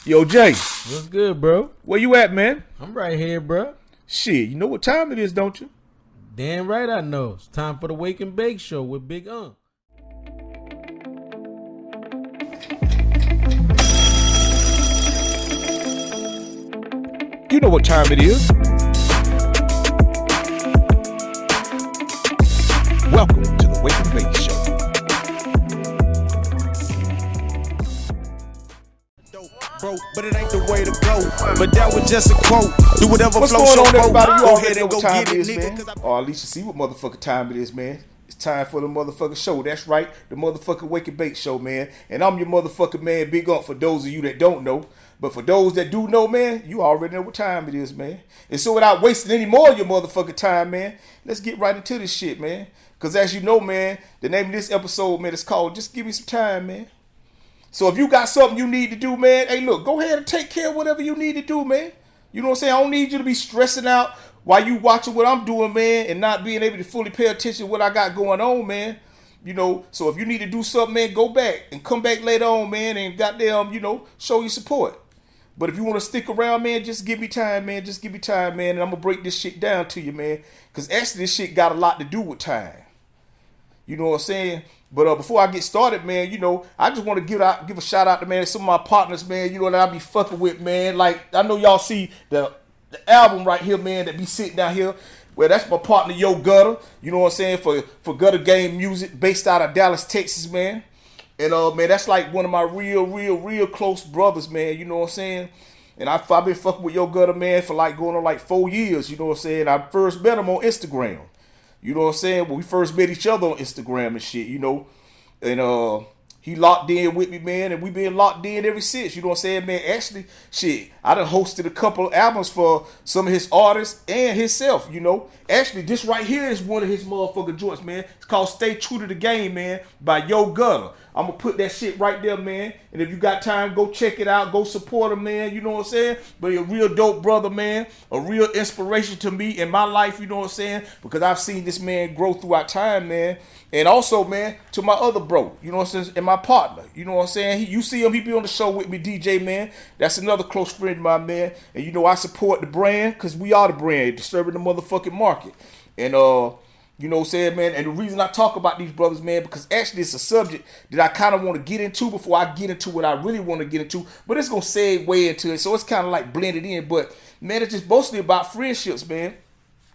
Yo, Jay, What's good, bro? where you at, man? I'm right here, bro. Shit, you know what time it is, don't you? Damn right I know. It's time for the Wake and Bake Show with Big Unc. You know what time it is. Welcome to the Wake and Bake Show. Bro, but it ain't the way to go. But that was just a quote. Do whatever What's floats going on, your boat. everybody? You Go already ahead know and what go time get it it, is, nigga. man. Or at least you see what motherfucking time it is, man. It's time for the motherfucking show. That's right, the motherfucking Wake and Bake Show, man. And I'm your motherfucking man, Big Unc, for those of you that don't know. But for those that do know, man, you already know what time it is, man. And so without wasting any more of your motherfucking time, man, let's get right into this shit, man. Because as you know, man, the name of this episode, man, is called Just Give Me Some Time, man. So if you got something you need to do, man, hey, look, go ahead and take care of whatever you need to do, man. You know what I'm saying? I don't need you to be stressing out while you watching what I'm doing, man, and not being able to fully pay attention to what I got going on, man. You know, so if you need to do something, man, go back and come back later on, man, and goddamn, you know, show your support. But if you want to stick around, man, just give me time, man. Just give me time, man, and I'm going to break this shit down to you, man. Because actually this shit got a lot to do with time. You know what I'm saying? But before I get started, man, you know, I just want to give a shout out to, man, some of my partners, man, you know, that I be fucking with, man. Like, I know y'all see the album right here, man, that be sitting down here. Well, that's my partner, Yo Gutter, you know what I'm saying, for Gutter Game Music, based out of Dallas, Texas, man. And, man, that's like one of my real close brothers, man, you know what I'm saying? And I've been fucking with Yo Gutter, man, for like going on like 4 years, you know what I'm saying? I first met him on Instagram. You know what I'm saying? When we first met each other on Instagram and shit, you know. And he locked in with me, man, and we been locked in ever since. You know what I'm saying, man? Actually, shit, I done hosted a couple of albums for some of his artists and himself, you know. Actually, this right here is one of his motherfucking joints, man. It's called Stay True to the Game, man, by Yo Gutter. I'm going to put that shit right there, man. And if you got time, go check it out. Go support him, man. You know what I'm saying? But he's a real dope brother, man. A real inspiration to me in my life, you know what I'm saying? Because I've seen this man grow throughout time, man. And also, man, to my other bro, you know what I'm saying? And my partner, you know what I'm saying? You see him, he be on the show with me, DJ, man. That's another close friend of mine, man. And you know, I support the brand because we are the brand, disturbing the motherfucking market. And, you know what I'm saying, man? And the reason I talk about these brothers, man, because actually it's a subject that I kind of want to get into before I get into what I really want to get into. But it's going to segue into it. So it's kind of like blended in. But, man, it's just mostly about friendships, man.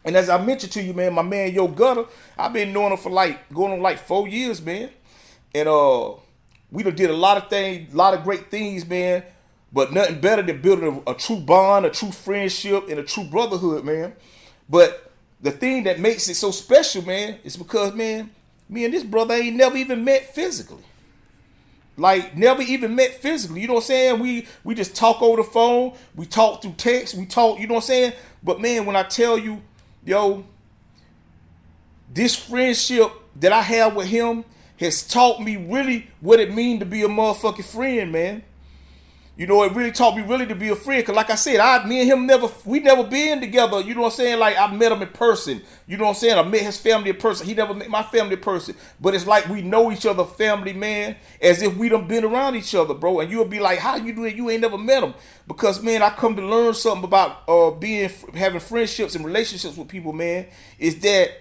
And as I mentioned to you, man, my man Yo Gutter, I've been knowing him for like, going on like 4 years, man. And we done did a lot of things, a lot of great things, man. But nothing better than building a true bond, a true friendship, and a true brotherhood, man. But the thing that makes it so special, man, is because, man, me and this brother ain't never even met physically. Like, never even met physically. You know what I'm saying? We just talk over the phone. We talk through text. We talk, you know what I'm saying? But, man, when I tell you, yo, this friendship that I have with him has taught me really what it means to be a motherfucking friend, man. You know, it really taught me really to be a friend. Cause like I said, me and him we never been together. You know what I'm saying? Like I met him in person. You know what I'm saying? I met his family in person. He never met my family in person. But it's like we know each other family, man, as if we done been around each other, bro. And you'll be like, how you doing? You ain't never met him. Because, man, I come to learn something about having friendships and relationships with people, man, is that,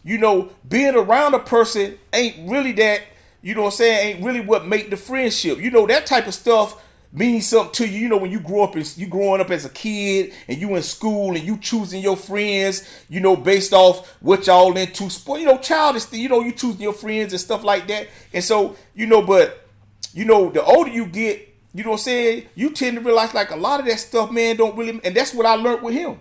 you know, being around a person ain't really that, you know what I'm saying, ain't really what make the friendship. You know, that type of stuff means something to you. You know, when you growing up as a kid and you in school and you choosing your friends, you know, based off what y'all into, sport, you know, childish, you know, you choosing your friends and stuff like that. And so, you know, but, you know, the older you get, you know what I'm saying, you tend to realize like a lot of that stuff, man, don't really, and that's what I learned with him,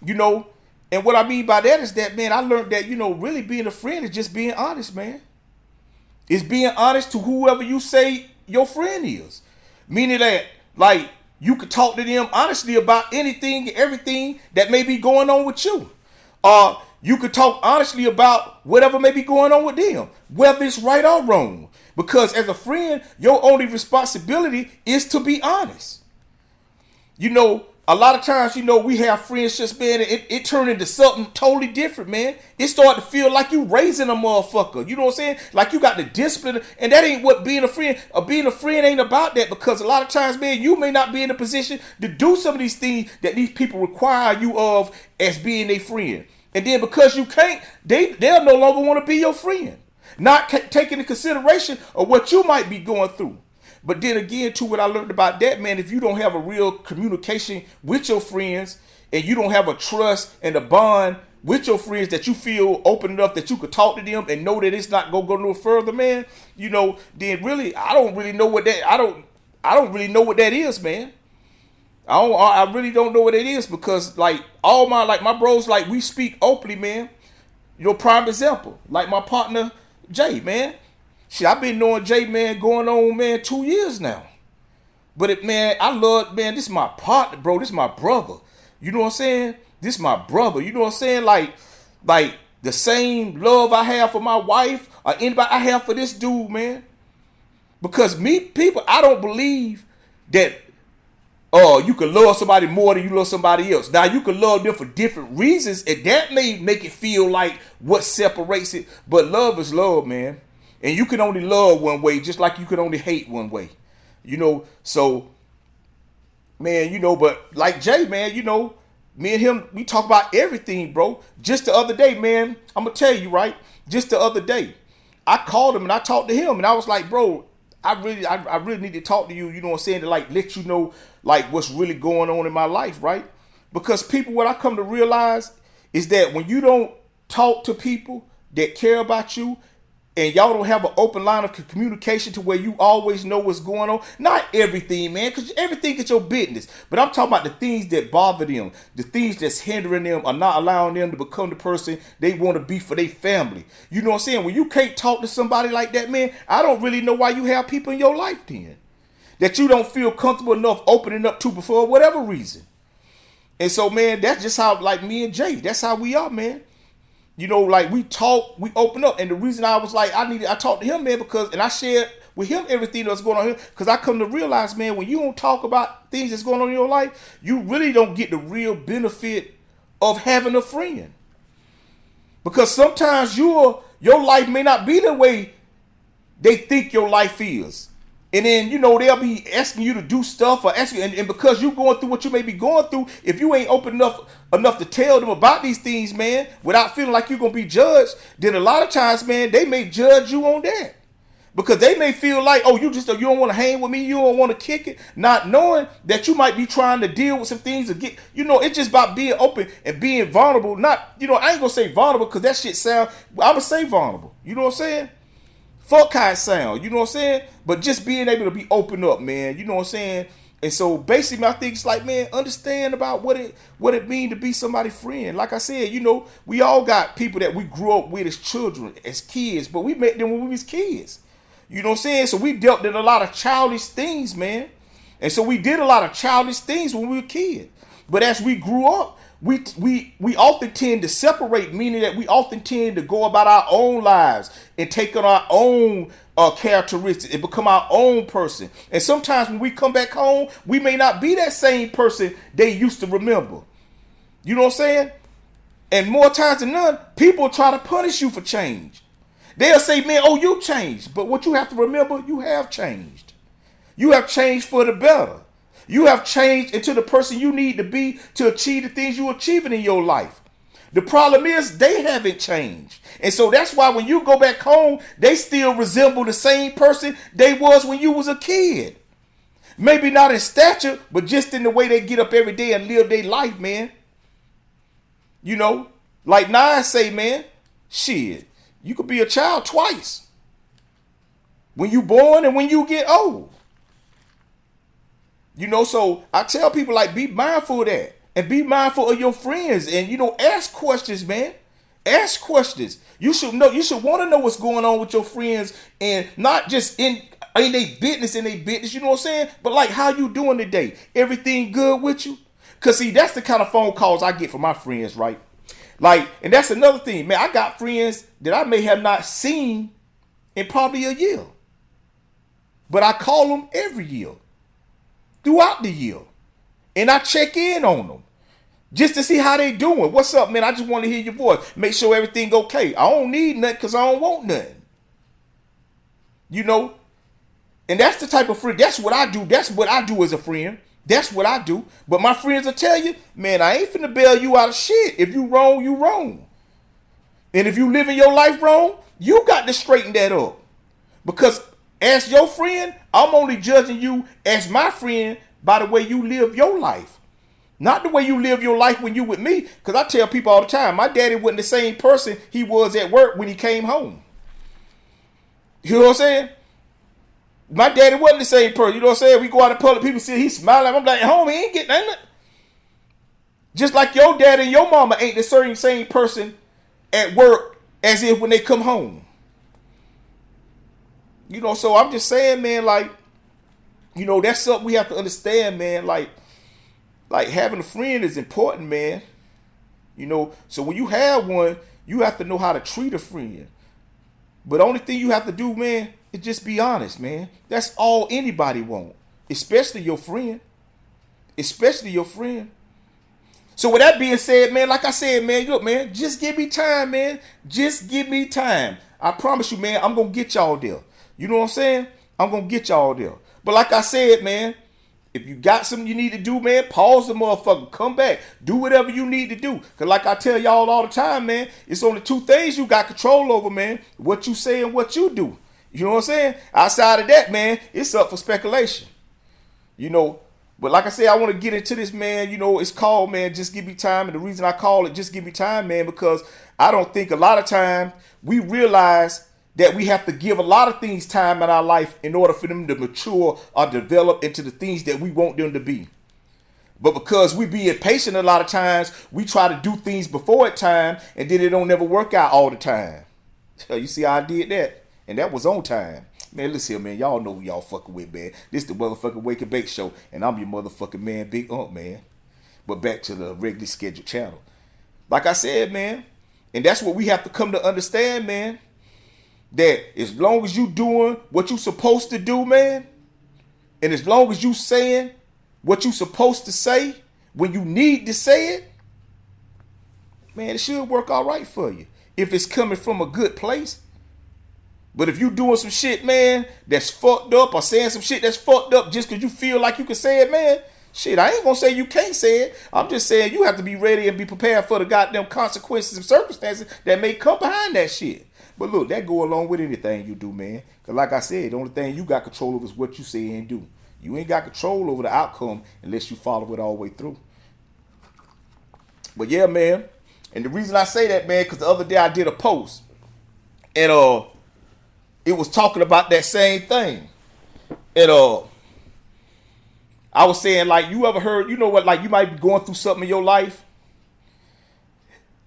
you know. And what I mean by that is that, man, I learned that, you know, really being a friend is just being honest, man. It's being honest to whoever you say your friend is. Meaning that, like, you could talk to them honestly about anything, everything that may be going on with you. You could talk honestly about whatever may be going on with them, whether it's right or wrong. Because as a friend, your only responsibility is to be honest. You know, a lot of times, you know, we have friendships, man, it turned into something totally different, man. It started to feel like you raising a motherfucker. You know what I'm saying? Like you got the discipline, and that ain't what being a friend. Being a friend ain't about that, because a lot of times, man, you may not be in a position to do some of these things that these people require you of as being a friend. And then because you can't, they'll no longer want to be your friend. Not taking into consideration of what you might be going through. But then again, too, what I learned about that, man, if you don't have a real communication with your friends, and you don't have a trust and a bond with your friends that you feel open enough that you could talk to them and know that it's not gonna go no further, man, you know, then really, I don't really know what that is, man. I really don't know what it is, because like my bros, like we speak openly, man. You know, prime example, like my partner Jay, man. Shit, I've been knowing Jay, man, going on, man, 2 years now. But man, I love, man, this is my partner, bro. This is my brother. You know what I'm saying? This is my brother. You know what I'm saying? Like the same love I have for my wife or anybody I have for this dude, man. Because I don't believe that you can love somebody more than you love somebody else. Now, you can love them for different reasons, and that may make it feel like what separates it. But love is love, man. And you can only love one way, just like you can only hate one way. You know, so, man, you know, but like Jay, man, you know, me and him, we talk about everything, bro. Just the other day, man, I'm going to tell you, right? Just the other day, I called him and I talked to him, and I was like, bro, I really need to talk to you, you know what I'm saying, to like let you know like what's really going on in my life, right? Because people, what I come to realize is that when you don't talk to people that care about you, and y'all don't have an open line of communication to where you always know what's going on. Not everything, man, because everything is your business. But I'm talking about the things that bother them, the things that's hindering them or not allowing them to become the person they want to be for their family. You know what I'm saying? When you can't talk to somebody like that, man, I don't really know why you have people in your life then that you don't feel comfortable enough opening up to for whatever reason. And so, man, that's just how, like, me and Jay, that's how we are, man. You know, like, we talk, we open up. And the reason I was like, I talked to him, man, and I shared with him everything that's going on here, because I come to realize, man, when you don't talk about things that's going on in your life, you really don't get the real benefit of having a friend. Because sometimes your life may not be the way they think your life is. And then, you know, they'll be asking you to do stuff or asking, and because you're going through what you may be going through, if you ain't open enough to tell them about these things, man, without feeling like you're going to be judged, then a lot of times, man, they may judge you on that. Because they may feel like, oh, you don't want to hang with me, you don't want to kick it, not knowing that you might be trying to deal with some things or get, you know, it's just about being open and being vulnerable. Not, you know, I ain't going to say vulnerable because that shit sound, I'm going to say vulnerable. You know what I'm saying? Fuck how it sound, you know what I'm saying? But just being able to be open up, man, you know what I'm saying? And so basically I think it's like, man, understand about what it mean to be somebody's friend. Like I said, you know, we all got people that we grew up with as children, as kids, but we met them when we was kids. You know what I'm saying? So we dealt in a lot of childish things, man. And so we did a lot of childish things when we were kids. But as we grew up, we often tend to separate, meaning that we often tend to go about our own lives and take on our own characteristics and become our own person. And sometimes when we come back home, we may not be that same person they used to remember. You know what I'm saying? And more times than none, people try to punish you for change. They'll say, man, oh, you changed. But what you have to remember, you have changed. You have changed for the better. You have changed into the person you need to be to achieve the things you're achieving in your life. The problem is they haven't changed. And so that's why when you go back home, they still resemble the same person they was when you was a kid. Maybe not in stature, but just in the way they get up every day and live their life, man. You know, like Nine say, man, shit, you could be a child twice. When you born and when you get old. You know, so I tell people, like, be mindful of that. And be mindful of your friends. And, you know, ask questions, man. Ask questions. You should know. You should want to know what's going on with your friends. And not just in their business, you know what I'm saying? But, like, how you doing today? Everything good with you? Because, see, that's the kind of phone calls I get from my friends, right? Like, and that's another thing, man. I got friends that I may have not seen in probably a year. But I call them every year. Throughout the year. and I check in on them just to see how they doing. What's up, man? I just want to hear your voice. Make sure everything okay. I don't need nothing because I don't want nothing. You know? And that's the type of friend. That's what I do. That's what I do as a friend. That's what I do. But my friends will tell you, man, I ain't finna bail you out of shit. If you wrong, you wrong. And if you living your life wrong, you got to straighten that up. Because as your friend, I'm only judging you as my friend by the way you live your life. Not the way you live your life when you with me. Because I tell people all the time, my daddy wasn't the same person he was at work when he came home. You know what I'm saying? My daddy wasn't the same person. You know what I'm saying? We go out in public, people see he's smiling. I'm like, homie, he ain't getting nothing. Just like your daddy and your mama ain't the same person at work as if when they come home. You know, so I'm just saying, man, like, you know, that's something we have to understand, man. Like having a friend is important, man. You know, so when you have one, you have to know how to treat a friend. But the only thing you have to do, man, is just be honest, man. That's all anybody want, especially your friend. Especially your friend. So with that being said, man, like I said, man, look, man, just give me time, man. Just give me time. I promise you, man, I'm going to get y'all there. You know what I'm saying? I'm going to get y'all there. But like I said, man, if you got something you need to do, man, pause the motherfucker. Come back. Do whatever you need to do. Because like I tell y'all all the time, man, it's only two things you got control over, man. What you say and what you do. You know what I'm saying? Outside of that, man, it's up for speculation. You know, but like I said, I want to get into this, man. You know, it's called, man, Just Give Me Time. And the reason I call it Just Give Me Time, man, because I don't think a lot of times we realize that we have to give a lot of things time in our life in order for them to mature or develop into the things that we want them to be. But because we be impatient a lot of times, we try to do things before it time, and then it don't never work out all the time. So you see how I did that? And that was on time. Man, listen here, man. Y'all know who y'all fucking with, man. This the motherfucking Wake and Bake Show, and I'm your motherfucking man, Big Ump, man. But back to the regularly scheduled channel. Like I said, man, and that's what we have to come to understand, man. That as long as you doing what you supposed to do, man, and as long as you saying what you supposed to say when you need to say it, man, it should work all right for you if it's coming from a good place. But if you doing some shit, man, that's fucked up, or saying some shit that's fucked up just because you feel like you can say it, man, shit, I ain't gonna say you can't say it. I'm just saying you have to be ready and be prepared for the goddamn consequences and circumstances that may come behind that shit. But look, that go along with anything you do, man. Because like I said, the only thing you got control over is what you say and do. You ain't got control over the outcome unless you follow it all the way through. But yeah, man. And the reason I say that, man, because the other day I did a post. And it was talking about that same thing. And I was saying, like, you ever heard, you know what, like, you might be going through something in your life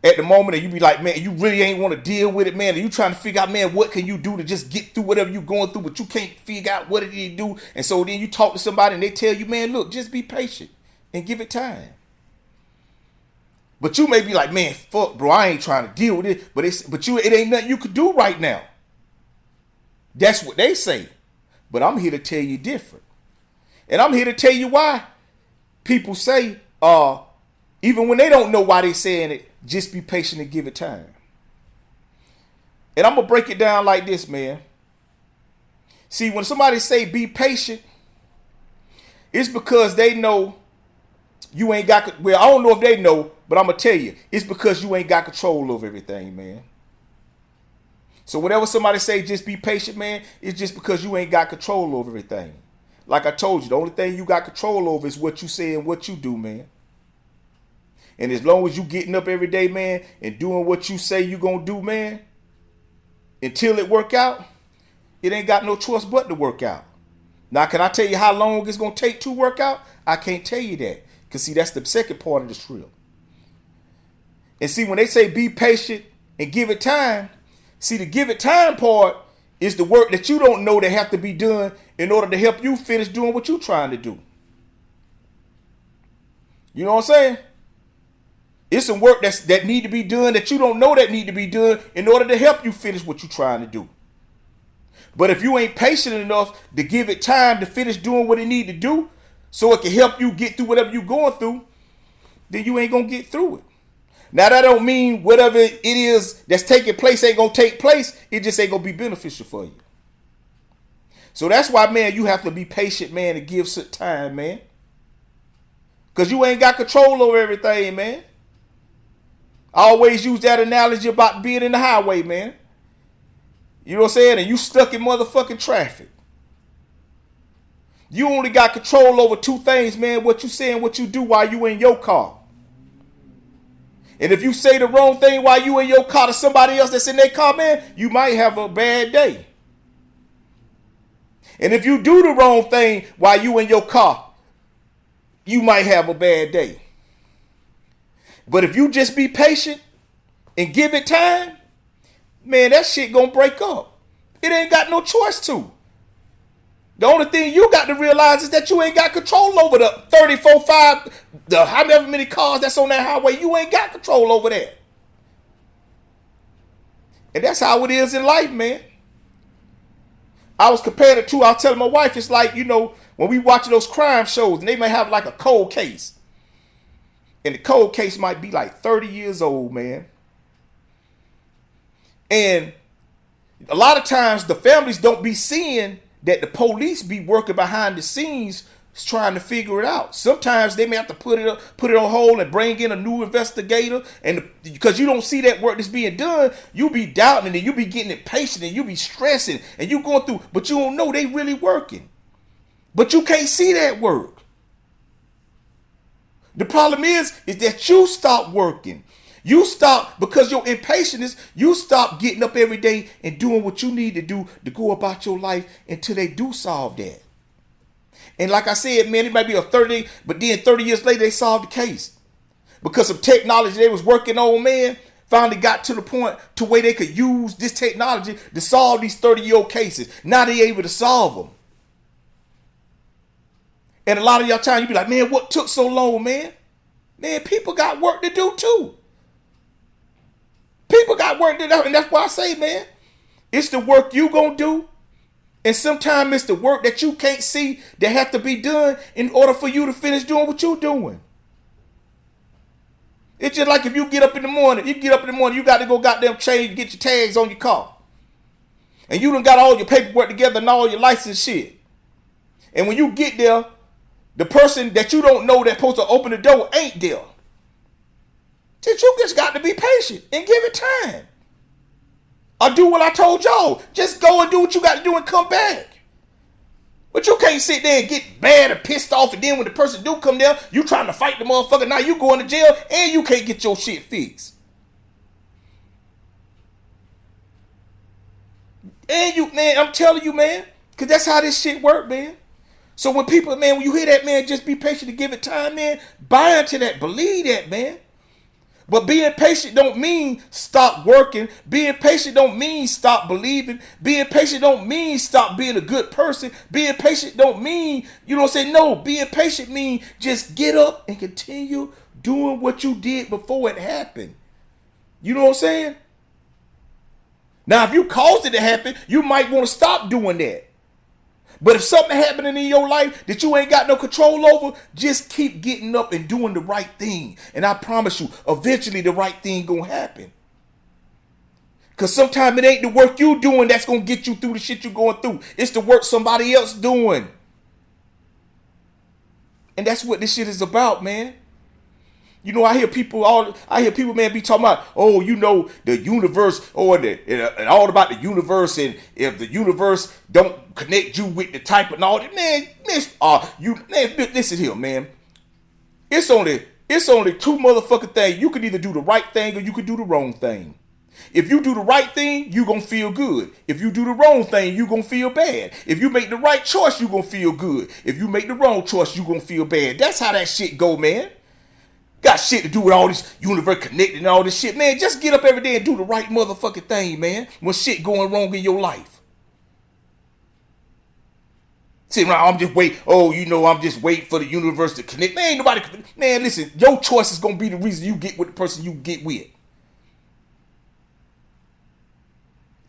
at the moment, and you be like, man, you really ain't want to deal with it, man. And you trying to figure out, man, what can you do to just get through whatever you going through, but you can't figure out what it is you do. And so then you talk to somebody and they tell you, man, look, just be patient and give it time. But you may be like, man, fuck, bro, I ain't trying to deal with it. But it ain't nothing you could do right now. That's what they say. But I'm here to tell you different. And I'm here to tell you why people say, even when they don't know why they saying it, just be patient and give it time. And I'm going to break it down like this, man. See, when somebody say be patient, it's because they know you ain't got, well, I don't know if they know, but I'm going to tell you, it's because you ain't got control over everything, man. So whenever somebody say just be patient, man, it's just because you ain't got control over everything. Like I told you, the only thing you got control over is what you say and what you do, man. And as long as you getting up every day, man, and doing what you say you gonna do, man, until it work out, it ain't got no choice but to work out. Now, can I tell you how long it's gonna take to work out? I can't tell you that. Because, see, that's the second part of the script. And see, when they say be patient and give it time, see, the give it time part is the work that you don't know that have to be done in order to help you finish doing what you're trying to do. You know what I'm saying? It's some work that need to be done that you don't know that need to be done in order to help you finish what you're trying to do. But if you ain't patient enough to give it time to finish doing what it need to do, so it can help you get through whatever you're going through, then you ain't gonna get through it. Now that don't mean whatever it is that's taking place ain't gonna take place. It just ain't gonna be beneficial for you. So that's why, man, you have to be patient, man, and give some time, man. Because you ain't got control over everything, man. I always use that analogy about being in the highway, man. You know what I'm saying? And you stuck in motherfucking traffic. You only got control over two things, man. What you say and what you do while you in your car. And if you say the wrong thing while you in your car to somebody else that's in their car, man, you might have a bad day. And if you do the wrong thing while you in your car, you might have a bad day. But if you just be patient and give it time, man, that shit gonna break up. It ain't got no choice to. The only thing you got to realize is that you ain't got control over the 34, 5, the however many cars that's on that highway. You ain't got control over that. And that's how it is in life, man. I was comparing it to, I was telling my wife, it's like, you know, when we watching those crime shows and they may have like a cold case. And the cold case might be like 30 years old, man. And a lot of times the families don't be seeing that the police be working behind the scenes trying to figure it out. Sometimes they may have to put it on hold and bring in a new investigator, and because you don't see that work that's being done, you be doubting it and you be getting impatient and you be stressing and you going through, but you don't know they really working. But you can't see that work. The problem is that you stop working. You stop, because your impatience, you stop getting up every day and doing what you need to do to go about your life until they do solve that. And like I said, man, it might be a 30, but then 30 years later, they solved the case. Because of technology they was working on, man, finally got to the point to where they could use this technology to solve these 30-year-old cases. Now they able to solve them. And a lot of y'all time, you be like, man, what took so long, man? Man, people got work to do too. People got work to do, and that's why I say, man, it's the work you gonna do. And sometimes it's the work that you can't see that have to be done in order for you to finish doing what you're doing. It's just like if you get up in the morning, you got to go goddamn change to get your tags on your car. And you done got all your paperwork together and all your license shit. And when you get there, the person that you don't know that's supposed to open the door ain't there. Just you just got to be patient and give it time. Or do what I told y'all. Just go and do what you got to do and come back. But you can't sit there and get mad or pissed off, and then when the person do come there, you trying to fight the motherfucker. Now you going to jail and you can't get your shit fixed. And you, man, I'm telling you, man, because that's how this shit work, man. So when people, man, when you hear that, man, just be patient to give it time, man. Buy into that. Believe that, man. But being patient don't mean stop working. Being patient don't mean stop believing. Being patient don't mean stop being a good person. Being patient don't mean, you know what I'm saying? No, being patient mean just get up and continue doing what you did before it happened. You know what I'm saying? Now, if you caused it to happen, you might want to stop doing that. But if something happening in your life that you ain't got no control over, just keep getting up and doing the right thing. And I promise you, eventually the right thing gonna happen. Because sometimes it ain't the work you doing that's gonna get you through the shit you're going through. It's the work somebody else doing. And that's what this shit is about, man. You know, I hear people, man, be talking about, oh, you know, the universe, or and all about the universe, and if the universe don't connect you with the type and all that, man, listen here, man. It's only two motherfucking things. You can either do the right thing or you can do the wrong thing. If you do the right thing, you gonna feel good. If you do the wrong thing, you gonna feel bad. If you make the right choice, you gonna feel good. If you make the wrong choice, you gonna feel bad. That's how that shit go, man. Got shit to do with all this universe connected and all this shit, man. Just get up every day and do the right motherfucking thing, man. When shit going wrong in your life. See, I'm just waiting. Oh, you know, I'm just waiting for the universe to connect. Man, ain't nobody. Man, listen, your choice is gonna be the reason you get with the person you get with.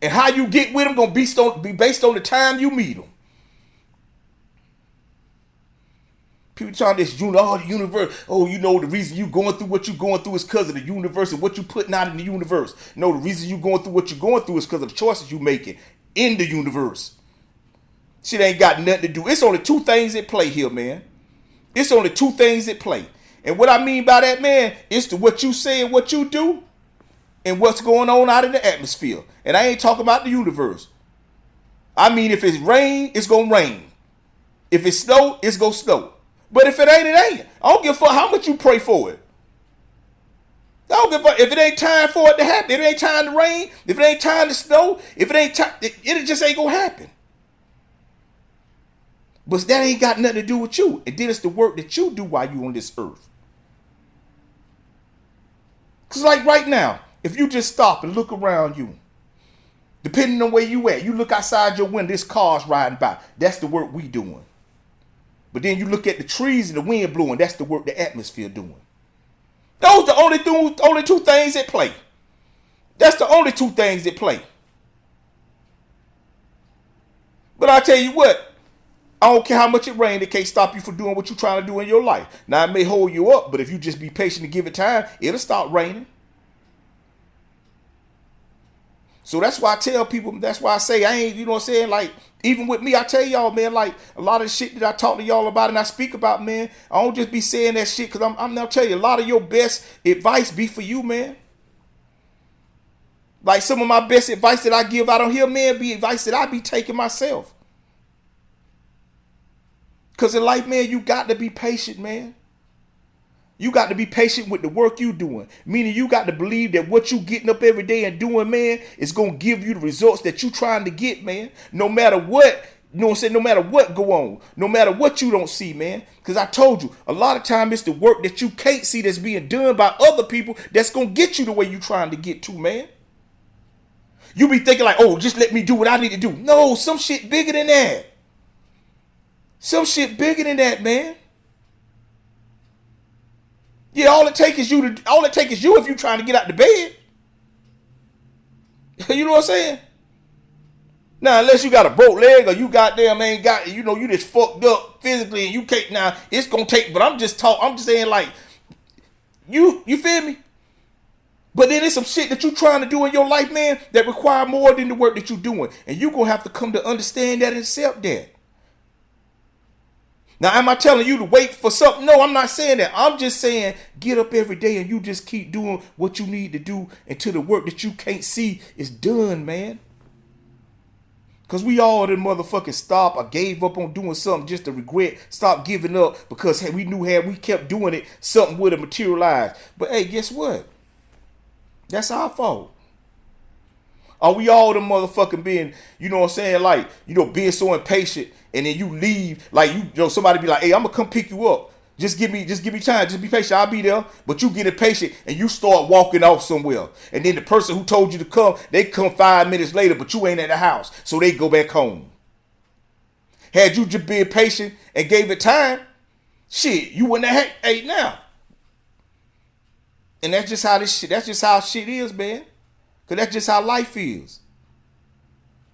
And how you get with them gonna be based on the time you meet them. People trying this, the universe. Oh, you know, the reason you going through what you going through is because of the universe and what you putting out in the universe. No, the reason you going through what you're going through is because of the choices you making in the universe. Shit ain't got nothing to do. It's only two things at play here, man. It's only two things at play. And what I mean by that, man, is to what you say and what you do and what's going on out in the atmosphere. And I ain't talking about the universe. I mean, if it's rain, it's going to rain. If it's snow, it's going to snow. But if it ain't, it ain't. I don't give a fuck how much you pray for it. I don't give a fuck. If it ain't time for it to happen, if it ain't time to rain, if it ain't time to snow, if it ain't time, it just ain't going to happen. But that ain't got nothing to do with you. And then it's the work that you do while you on this earth. Because like right now, if you just stop and look around you, depending on where you at, you look outside your window, this car's riding by. That's the work we doing. But then you look at the trees and the wind blowing. That's the work the atmosphere doing. Those are the only two things at play. That's the only two things at play. But I tell you what, I don't care how much it rains, it can't stop you from doing what you're trying to do in your life. Now, it may hold you up, but if you just be patient and give it time, it'll stop raining. So that's why I tell people, that's why I say I ain't, you know what I'm saying? Like, even with me, I tell y'all, man, like, a lot of the shit that I talk to y'all about and I speak about, man, I don't just be saying that shit because I'm now telling you, a lot of your best advice be for you, man. Like, some of my best advice that I give out on here, man, be advice that I be taking myself. Because in life, man, you got to be patient, man. You got to be patient with the work you doing. Meaning you got to believe that what you getting up every day and doing, man, is going to give you the results that you trying to get, man. No matter what, you know what I'm saying? No matter what go on. No matter what you don't see, man. Because I told you, a lot of time it's the work that you can't see that's being done by other people that's going to get you the way you trying to get to, man. You be thinking like, oh, just let me do what I need to do. No, some shit bigger than that. Some shit bigger than that, man. Yeah, all it takes is you if you trying to get out the bed. You know what I'm saying? Now, unless you got a broke leg or you goddamn ain't got, you know, you just fucked up physically and you can't, now it's gonna take, but I'm just saying like, you feel me? But then there's some shit that you trying to do in your life, man, that require more than the work that you doing. And you gonna have to come to understand that and accept that. Now, am I telling you to wait for something? No, I'm not saying that. I'm just saying get up every day and you just keep doing what you need to do until the work that you can't see is done, man. Because we all done motherfucking stop or gave up on doing something just to regret, stop giving up because we knew had we kept doing it, something would have materialized. But hey, guess what? That's our fault. Are we all the motherfucking being, you know what I'm saying, like, you know, being so impatient and then you leave, like, you know, somebody be like, hey, I'm gonna come pick you up. Just give me time, just be patient, I'll be there. But you get impatient and you start walking off somewhere. And then the person who told you to come, they come 5 minutes later, but you ain't at the house. So they go back home. Had you just been patient and gave it time, shit, you wouldn't have ate now. And that's just how shit is, man. Because that's just how life is.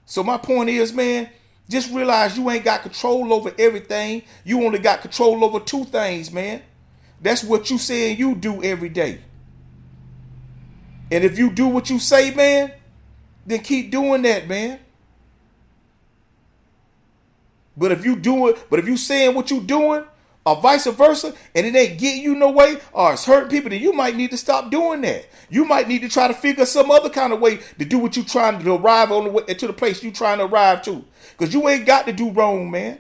So my point is, man, just realize you ain't got control over everything. You only got control over two things, man. That's what you say and you do every day. And if you do what you say, man, then keep doing that, man. But if you saying what you doing, or vice versa, and it ain't getting you no way, or it's hurting people, then you might need to stop doing that. You might need to try to figure some other kind of way to do what you trying to arrive on the way to the place you trying to arrive to. Because you ain't got to do wrong, man.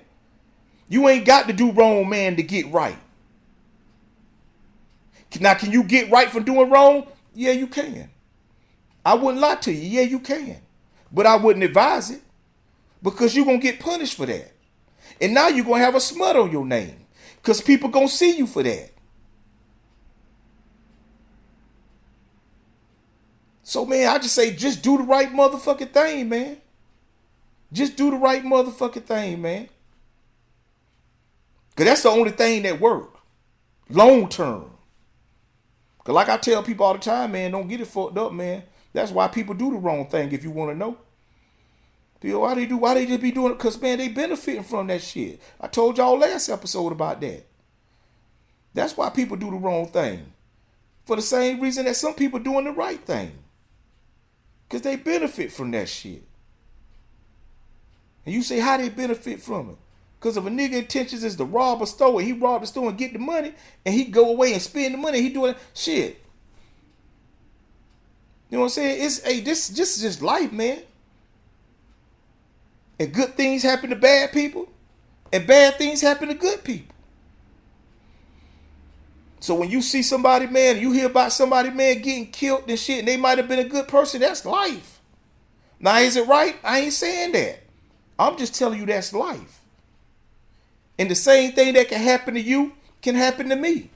You ain't got to do wrong, man, to get right. Now, can you get right from doing wrong? Yeah, you can. I wouldn't lie to you. Yeah, you can. But I wouldn't advise it. Because you're going to get punished for that. And now you're going to have a smut on your name. Because people going to see you for that. So, man, I just say just do the right motherfucking thing, man. Just do the right motherfucking thing, man. Because that's the only thing that works. Long term. Because like I tell people all the time, man, don't get it fucked up, man. That's why people do the wrong thing if you want to know. Why they just be doing it? Because, man, they benefiting from that shit. I told y'all last episode about that. That's why people do the wrong thing. For the same reason that some people doing the right thing. Because they benefit from that shit. And you say, how they benefit from it? Because if a nigga intentions is to rob a store, he rob the store and get the money, and he go away and spend the money, he doing shit. You know what I'm saying? This is just life, man. And good things happen to bad people, and bad things happen to good people. So when you see somebody, man, you hear about somebody, man, getting killed and shit, and they might have been a good person, that's life. Now, is it right? I ain't saying that. I'm just telling you that's life. And the same thing that can happen to you can happen to me.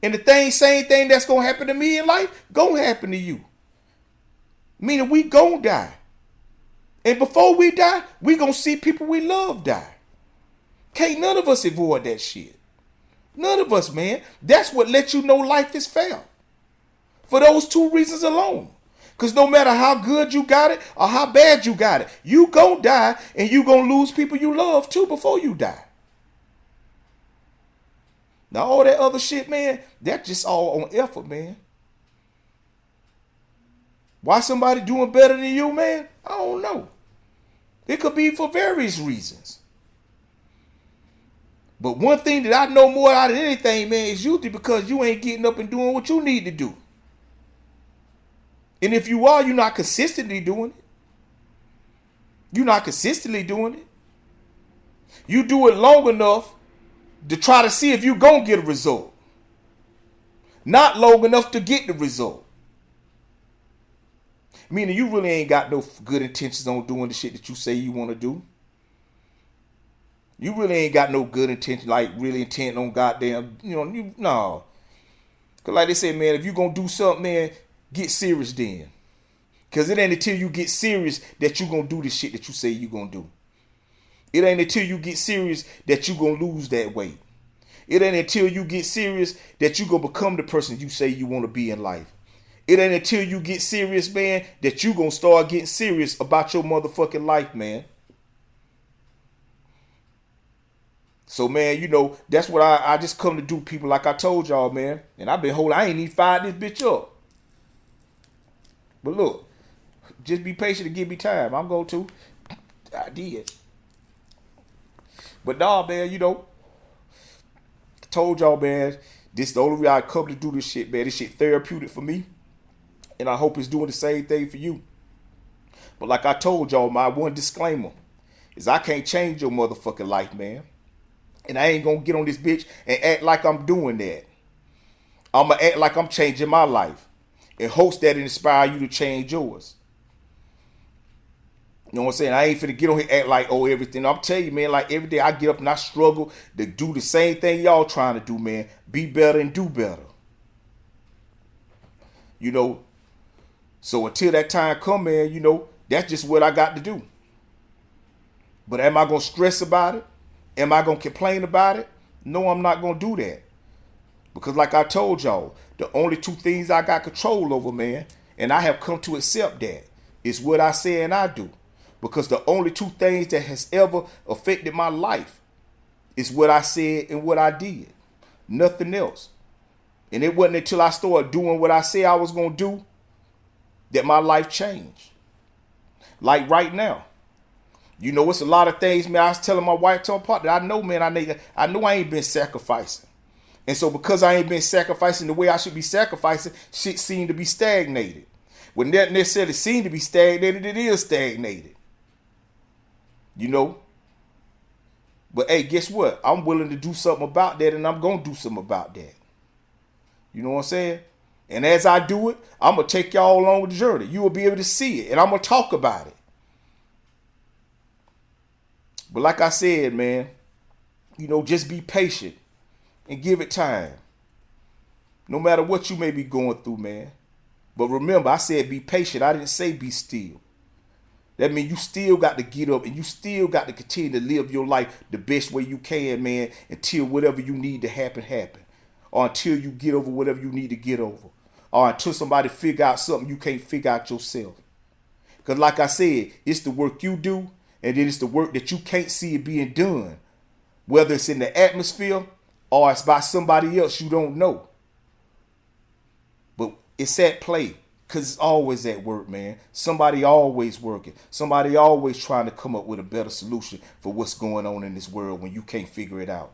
And the same thing that's going to happen to me in life, going to happen to you. Meaning we going to die. And before we die, we going to see people we love die. Can't none of us avoid that shit. None of us, man. That's what lets you know life is fair. For those two reasons alone. Because no matter how good you got it or how bad you got it, you gonna die and you gonna lose people you love too before you die. Now all that other shit, man, that's just all on effort, man. Why somebody doing better than you, man? I don't know. It could be for various reasons. But one thing that I know more out of anything, man, is usually because you ain't getting up and doing what you need to do. And if you are, you're not consistently doing it. You're not consistently doing it. You do it long enough to try to see if you're going to get a result. Not long enough to get the result. Meaning you really ain't got no good intentions on doing the shit that you say you want to do. You really ain't got no good intention, like really intent on goddamn, no. Because like they say, man, if you going to do something, man, get serious then. Because it ain't until you get serious that you going to do the shit that you say you going to do. It ain't until you get serious that you going to lose that weight. It ain't until you get serious that you going to become the person you say you want to be in life. It ain't until you get serious, man, that you going to start getting serious about your motherfucking life, man. So, man, that's what I just come to do, people, like I told y'all, man. And I ain't even fired this bitch up. But look, just be patient and give me time. I'm going to. I did. But nah, man, I told y'all, man, this is the only way I come to do this shit, man. This shit therapeutic for me. And I hope it's doing the same thing for you. But like I told y'all, my one disclaimer is I can't change your motherfucking life, man. And I ain't gonna get on this bitch and act like I'm doing that. I'm gonna act like I'm changing my life in hopes that it inspire you to change yours. You know what I'm saying? I ain't finna get on here and act like, oh, everything. I'm telling you, man, like every day I get up and I struggle to do the same thing y'all trying to do, man. Be better and do better. So until that time come, man, that's just what I got to do. But am I gonna stress about it? Am I going to complain about it? No, I'm not going to do that. Because like I told y'all, the only two things I got control over, man, and I have come to accept that, is what I say and I do. Because the only two things that has ever affected my life is what I said and what I did. Nothing else. And it wasn't until I started doing what I said I was going to do that my life changed. Like right now. It's a lot of things, man. I was telling my wife, to my partner, I know, man, I know I ain't been sacrificing. And so because I ain't been sacrificing the way I should be sacrificing, shit seemed to be stagnated. When that necessarily seemed to be stagnated, it is stagnated. But hey, guess what? I'm willing to do something about that, and I'm going to do something about that. You know what I'm saying? And as I do it, I'm going to take y'all along with the journey. You will be able to see it, and I'm going to talk about it. But like I said, man, just be patient and give it time. No matter what you may be going through, man. But remember, I said be patient. I didn't say be still. That means you still got to get up and you still got to continue to live your life the best way you can, man, until whatever you need to happen. Or until you get over whatever you need to get over. Or until somebody figure out something you can't figure out yourself. Because like I said, it's the work you do. And then it's the work that you can't see it being done. Whether it's in the atmosphere, or whether it's in the world, or whether it's in the mind, or whether it's in the heart, or whether it's in the soul, man. It's the work you do. And then it's the work that you can't see it being done. Because like I said, it's the work you do. And then it's the work that you can't see it being done. Whether it's in the atmosphere, or it's by somebody else you don't know. But it's at play, because it's always at work, man. Somebody always working. Somebody always trying to come up with a better solution for what's going on in this world when you can't figure it out.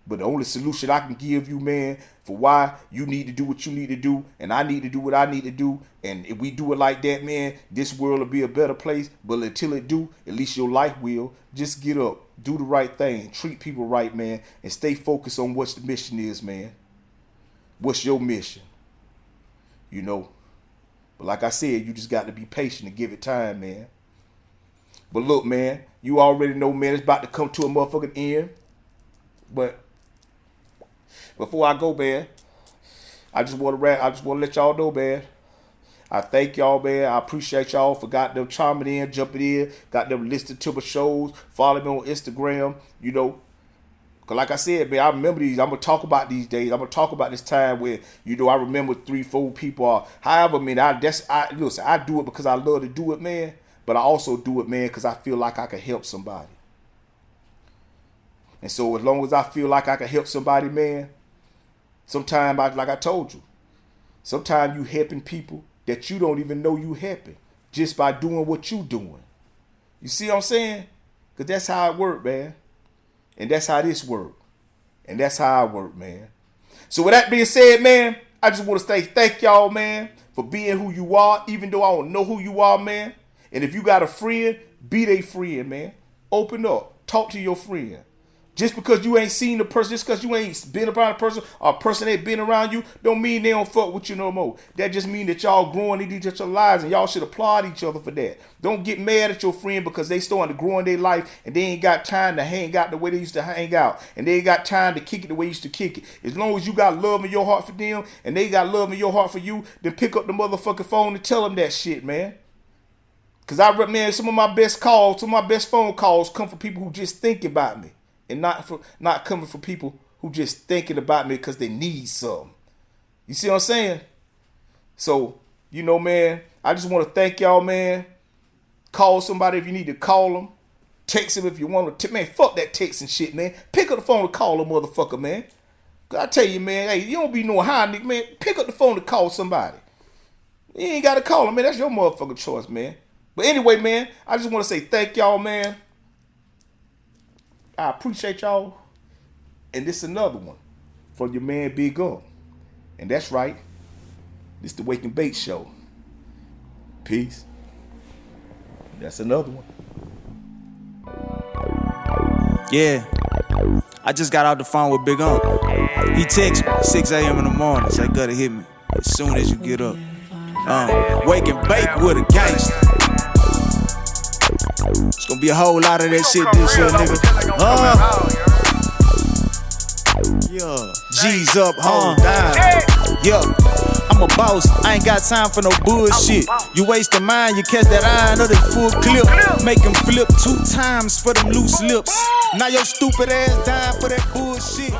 But the only solution I can give you, man, for why you need to do what you need to do, and I need to do what I need to do, and if we do it like that, man, this world will be a better place. But until it do, at least your life will. Just get up, do the right thing, treat people right, man, and stay focused on what the mission is, man. What's your mission? You know. But like I said, you just got to be patient and give it time, man. But look, man, you already know, man, it's about to come to a motherfucking end. But before I go, man, I just want to let y'all know, man. I thank y'all, man. I appreciate y'all for got them chiming in, jumping in, got them listening to my shows, follow me on Instagram, you know. Cause like I said, man, I remember these. I'm gonna talk about these days. I'm gonna talk about this time where, you know, I remember 3-4 people are. However, man, listen, I do it because I love to do it, man. But I also do it, man, because I feel like I can help somebody. And so as long as I feel like I can help somebody, man, sometimes, like I told you, sometimes you helping people that you don't even know you helping just by doing what you doing. You see what I'm saying? Because that's how it work, man. And that's how this work. And that's how I work, man. So with that being said, man, I just want to say thank y'all, man, for being who you are, even though I don't know who you are, man. And if you got a friend, be their friend, man. Open up. Talk to your friend. Just because you ain't seen the person, just because you ain't been around a person, or a person ain't been around you, don't mean they don't fuck with you no more. That just mean that y'all growing in each other's lives, and y'all should applaud each other for that. Don't get mad at your friend because they starting to grow in their life and they ain't got time to hang out the way they used to hang out, and they ain't got time to kick it the way they used to kick it. As long as you got love in your heart for them and they got love in your heart for you, then pick up the motherfucking phone and tell them that shit, man. Because man, some of my best phone calls come from people who just think about me. And not coming from people who just thinking about me because they need something. You see what I'm saying? So, you know, man, I just want to thank y'all, man. Call somebody if you need to call them. Text them if you want to. Man, fuck that texting shit, man. Pick up the phone to call a motherfucker, man. Cause I tell you, man, hey, you don't be no high nigga, man. Pick up the phone to call somebody. You ain't got to call them, man. That's your motherfucking choice, man. But anyway, man, I just want to say thank y'all, man. I appreciate y'all. And this is another one from your man Big Gump. And that's right. This the Wake and Bake Show. Peace. That's another one. Yeah. I just got out the phone with Big Gump. He texted me 6 a.m. in the morning. Say, gotta hit me as soon as you get up. Wake and Bake with a gangster. It's gonna be a whole lot of that shit this year, nigga. Yeah. G's up, hold down. Yeah. I'm a boss, I ain't got time for no bullshit. You waste a mind, you catch that iron of the full clip. Make him flip 2 times for them loose lips. Now your stupid ass dying for that bullshit.